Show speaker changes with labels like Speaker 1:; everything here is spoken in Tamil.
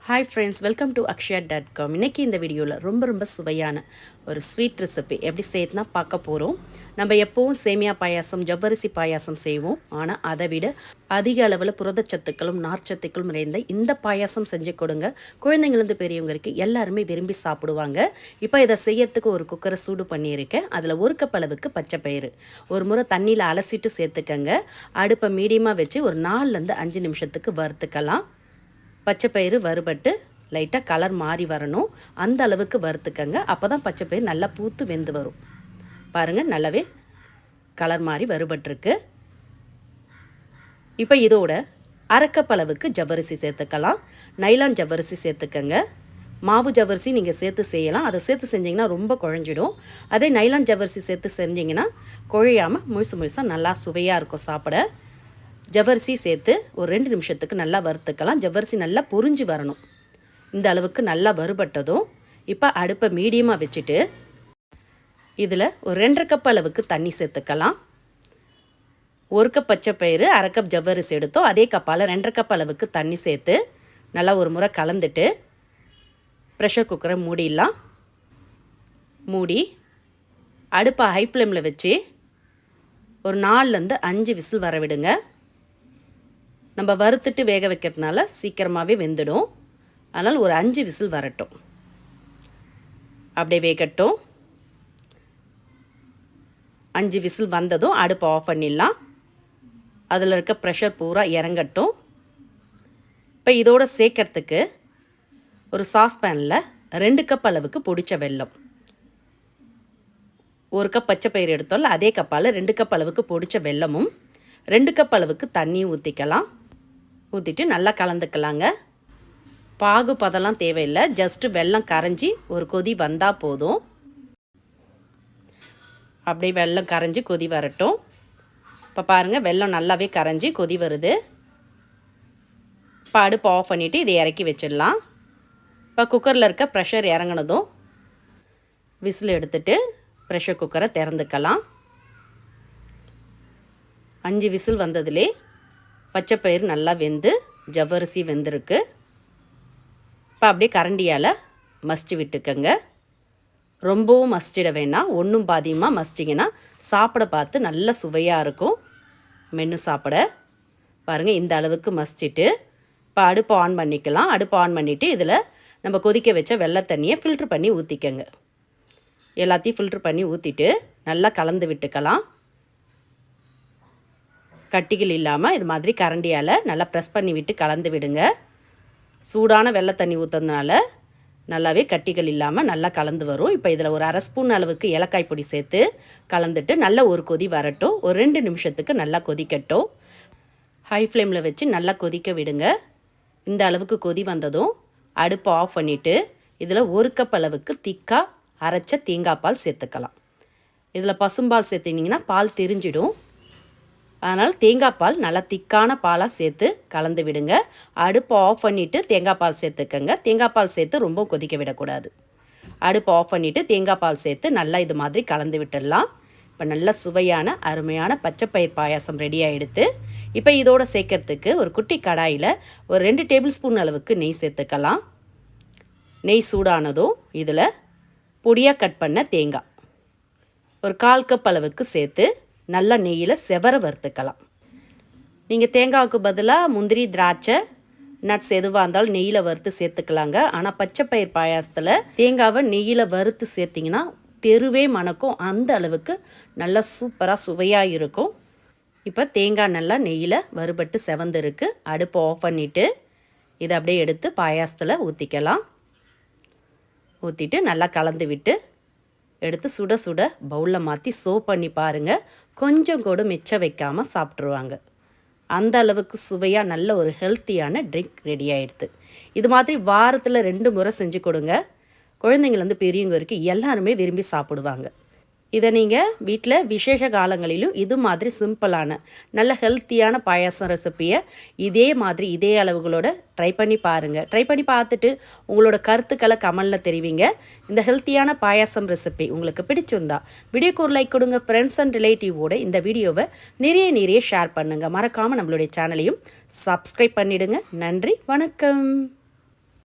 Speaker 1: Hi friends, welcome to akshaya.com. இன்றைக்கி இந்த வீடியோவில் ரொம்ப சுவையான ஒரு ஸ்வீட் ரெசிபி எப்படி செய்யறதுனா பார்க்க போகிறோம். நம்ம எப்போவும் சேமியா பாயாசம், ஜவ்வரிசி பாயாசம் செய்வோம். ஆனால் அதை விட அதிக அளவில் புரதச்சத்துக்களும் நார்ச்சத்துக்களும் நிறைந்த இந்த பாயாசம் செஞ்சு கொடுங்க. குழந்தைங்கள்லேருந்து பெரியவங்களுக்கு எல்லாருமே விரும்பி சாப்பிடுவாங்க. இப்போ இதை செய்யறதுக்கு ஒரு குக்கரை சூடு பண்ணியிருக்கேன். அதில் ஒரு கப் அளவுக்கு பச்சை பயிறு ஒரு முறை தண்ணியில் அலசிட்டு சேர்த்துக்கங்க. அடுப்பை மீடியமாக வச்சு ஒரு 4லேருந்து 5 நிமிஷத்துக்கு வறுத்துக்கலாம். பச்சை பயிறு வறுபட்டு லைட்டாக கலர் மாறி வரணும். அந்த அளவுக்கு வறுத்துக்கங்க. அப்போ தான் பச்சை பயிறு நல்லா பூத்து வெந்து வரும். பாருங்கள், நல்லாவே கலர் மாறி வறுபட்டுருக்கு. இப்போ இதோட அரைக்கப் அளவுக்கு ஜவ்வரிசி சேர்த்துக்கலாம். நைலான் ஜவ்வரிசி சேர்த்துக்கங்க. மாவு ஜவ்வரிசி நீங்கள் சேர்த்து செய்யலாம். அதை சேர்த்து செஞ்சிங்கன்னா ரொம்ப குழஞ்சிடும். அதே நைலான் ஜவ்வரிசி சேர்த்து செஞ்சிங்கன்னா குழையாமல் முழுசாக நல்லா சுவையாக இருக்கும் சாப்பிட. ஜவ்வரிசி சேர்த்து ஒரு 2 நிமிஷத்துக்கு நல்லா வறுத்துக்கலாம். ஜவ்வரிசி நல்லா பொரிஞ்சு வரணும். இந்த அளவுக்கு நல்லா வறுபட்டதும் இப்போ அடுப்பை மீடியமாக வச்சுட்டு இதில் ஒரு 2.5 கப் அளவுக்கு தண்ணி சேர்த்துக்கலாம். 1 கப் பச்சை பயிறு, அரை கப் ஜவ்வரிசி எடுத்தோம். அதே கப்பால் 2.5 கப் அளவுக்கு தண்ணி சேர்த்து நல்லா ஒரு முறை கலந்துட்டு ப்ரெஷர் குக்கரை மூடிடலாம். மூடி அடுப்பை ஹை ஃப்ளேமில் வச்சு ஒரு 4லேருந்து 5 விசில் வர விடுங்க. நம்ம வறுத்துட்டு வேக வைக்கிறதுனால சீக்கிரமாகவே வெந்துடும். அதனால் ஒரு 5 விசில் வரட்டும். அப்படியே வேகட்டும். 5 விசில் வந்ததும் அடுப்பை ஆஃப் பண்ணிடலாம். அதில் இருக்க ப்ரெஷர் பூரா இறங்கட்டும். இப்போ இதோடு சேர்க்கறதுக்கு ஒரு சாஸ்பேனில் 2 கப் அளவுக்கு பொடிச்ச வெல்லம், 1 கப் பச்சை பயிறு எடுத்தோம்ல அதே கப்பால் 2 கப் அளவுக்கு பொடிச்ச வெல்லமும் 2 கப் அளவுக்கு தண்ணியும் ஊற்றிக்கலாம். ஊற்றிட்டு நல்லா கலந்துக்கலாங்க. பாகு பதெல்லாம் தேவையில்லை. ஜஸ்ட்டு வெல்லம் கரைஞ்சி ஒரு கொதி வந்தால் போதும். அப்படியே வெல்லம் கரைஞ்சி கொதி வரட்டும். இப்போ பாருங்கள், வெல்லம் நல்லாவே கரைஞ்சி கொதி வருது. இப்போ அடுப்பு ஆஃப் பண்ணிவிட்டு இதை இறக்கி வச்சிடலாம். இப்போ குக்கரில் இருக்க ப்ரெஷர் இறங்கினதும் விசில் எடுத்துட்டு ப்ரெஷர் குக்கரை திறந்துக்கலாம். 5 விசில் வந்ததுலே பச்சை பயிறு நல்லா வெந்து ஜவ்வரிசி வெந்திருக்கு. இப்போ அப்படியே கரண்டியால் மசிச்சு விட்டுக்கங்க. ரொம்பவும் மசிச்சிட வேணாம். ஒன்றும் பாதியமாக மசிச்சிங்கன்னா சாப்பிட பார்த்து நல்ல சுவையாக இருக்கும். மென்று சாப்பிட பாருங்கள், இந்த அளவுக்கு மசிச்சுட்டு இப்போ அடுப்பை ஆன் பண்ணிக்கலாம். அடுப்பை ஆன் பண்ணிவிட்டு இதில் நம்ம கொதிக்க வச்ச வெள்ளை தண்ணியை ஃபில்ட்ரு பண்ணி ஊற்றிக்கங்க. எல்லாத்தையும் ஃபில்ட்ரு பண்ணி ஊற்றிட்டு நல்லா கலந்து விட்டுக்கலாம். கட்டிகள் இல்லாமல் இது மாதிரி கரண்டியால் நல்லா ப்ரெஸ் பண்ணி விட்டு கலந்து விடுங்க. சூடான வெள்ளை தண்ணி ஊற்றுறதுனால நல்லாவே கட்டிகள் இல்லாமல் நல்லா கலந்து வரும். இப்போ இதில் ஒரு 1/2 ஸ்பூன் அளவுக்கு ஏலக்காய் பொடி சேர்த்து கலந்துட்டு நல்ல ஒரு கொதி வரட்டும். ஒரு 2 நிமிஷத்துக்கு நல்லா கொதிக்கட்டும். ஹை ஃப்ளேமில் வச்சு நல்லா கொதிக்க விடுங்க. இந்த அளவுக்கு கொதி வந்ததும் அடுப்பை ஆஃப் பண்ணிவிட்டு இதில் 1 கப் அளவுக்கு திக்காக அரைச்ச தேங்காய் பால் சேர்த்துக்கலாம். இதில் பசும்பால் சேர்த்திங்கன்னா பால் திரிஞ்சிடும். அதனால் தேங்காய் பால் நல்லா திக்கான பாலாக சேர்த்து கலந்து விடுங்க. அடுப்பை ஆஃப் பண்ணிவிட்டு தேங்காய் பால் சேர்த்துக்கங்க. தேங்காய் பால் சேர்த்து ரொம்ப கொதிக்க விடக்கூடாது. அடுப்பை ஆஃப் பண்ணிவிட்டு தேங்காய் பால் சேர்த்து நல்லா இது மாதிரி கலந்து விட்டுடலாம். இப்போ நல்ல சுவையான அருமையான பச்சைப்பயிர் பாயாசம் ரெடி ஆகிடுது. இப்போ இதோடு சேர்க்கறதுக்கு ஒரு குட்டி கடாயில் ஒரு 2 டேபிள் ஸ்பூன் அளவுக்கு நெய் சேர்த்துக்கலாம். நெய் சூடானதும் இதில் பொடியாக கட் பண்ண தேங்காய் ஒரு 1/4 கப் அளவுக்கு சேர்த்து நல்லா நெய்யில் செவர வறுத்துக்கலாம். நீங்கள் தேங்காய்க்கு பதிலாக முந்திரி, திராட்சை, நட்ஸ் எதுவாக இருந்தாலும் நெய்யில் வறுத்து சேர்த்துக்கலாங்க. ஆனால் பச்சைப்பயிர் பாயாசத்தில் தேங்காவை நெய்யில் வறுத்து சேர்த்திங்கன்னா தெருவே மணக்கும். அந்த அளவுக்கு நல்லா சூப்பராக சுவையாக இருக்கும். இப்போ தேங்காய் நல்லா நெய்யில் வறுபட்டு செவந்திருக்கு. அடுப்பை ஆஃப் பண்ணிவிட்டு இதை அப்படியே எடுத்து பாயாசத்தில் ஊற்றிக்கலாம். ஊற்றிட்டு நல்லா கலந்து விட்டு எடுத்து சுட சுட பவுலில் மாற்றி சர்வ் பண்ணி பாருங்கள். கொஞ்சம் கூட மிச்சம் வைக்காமல் சாப்பிட்ருவாங்க. அந்த அளவுக்கு சுவையாக நல்ல ஒரு ஹெல்த்தியான ட்ரிங்க் ரெடி ஆகிடுது. இது மாதிரி வாரத்தில் 2 முறை செஞ்சு கொடுங்க. குழந்தைங்கள்லேருந்து பெரியவங்க வரைக்கும் எல்லாருமே விரும்பி சாப்பிடுவாங்க. இதை நீங்கள் வீட்டில் விசேஷ காலங்களிலும் இது மாதிரி சிம்பிளான நல்ல ஹெல்த்தியான பாயாசம் ரெசிப்பியை இதே அளவுகளோட ட்ரை பண்ணி பாருங்கள். ட்ரை பண்ணி பார்த்துட்டு உங்களோட கருத்துக்களை கமெண்டில் தெரிவிங்க. இந்த ஹெல்த்தியான பாயாசம் ரெசிபி உங்களுக்கு பிடிச்சிருந்தா வீடியோக்கு ஒரு லைக் கொடுங்க. ஃப்ரெண்ட்ஸ் அண்ட் ரிலேட்டிவோட இந்த வீடியோவை நிறைய ஷேர் பண்ணுங்கள். மறக்காமல் நம்மளுடைய சேனலையும் சப்ஸ்கிரைப் பண்ணிவிடுங்க. நன்றி, வணக்கம்.